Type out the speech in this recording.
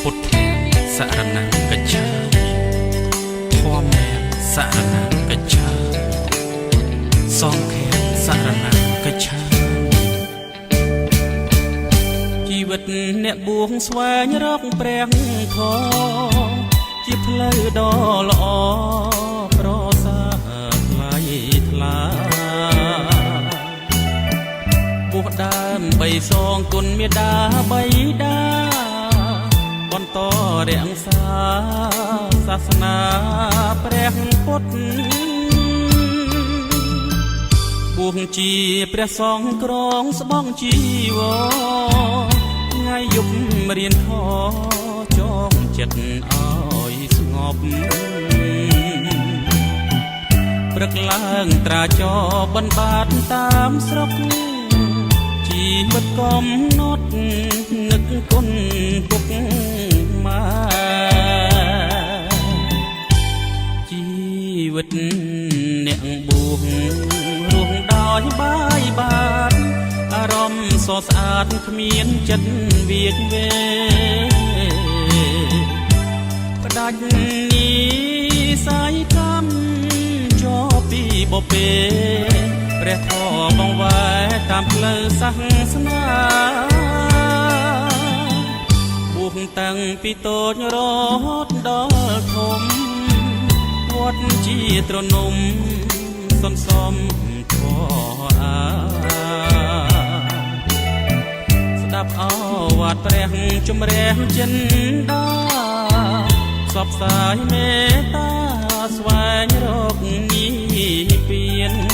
ពុទ្ធេសរណង្កច្ឆាធម្មេសរណង្កច្ឆាសង្ឃេសរណង្កច្ឆាជីវិតអ្នកបួងស្វែងរកព្រះធម៌ជាផ្លូវដ៏ល្អប្រសើរថ្លៃថ្លាបុះដើមបីសងគុណមេដាបៃតាបន្តរក្សាសាសនាព្រះពុទ្ធបួងជាព្រះសង្ឃក្រងស្បង់ជីវរថ្ងៃយប់រៀនធម៌ចងចិត្តឲ្យស្ងប់ព្រឹកឡើងត្រាចរបិណ្ឌបាតតាមស្រុកជីវិតកំណត់នឹកគុណពុកម៉ែជីវិតអ្នកបួងរស់ដោយបាយបាតអារម្មណ៍សស្អាតគ្មានចិត្តវាចវេផ្ដាច់នីស័យកម្មជាប់ពីបពេព្រះធម៌បងវ៉ែតាមផ្លូវសាសនាបួងតាំងពីតូចរហូតដល់ធំវត្តជាទ្រនំសន្សំធម៌អាស្ដាប់អវាទព្រះជំរះចិនដាផ្សព្វផ្សាយមេត្តាស្វែងរកនិព្វាន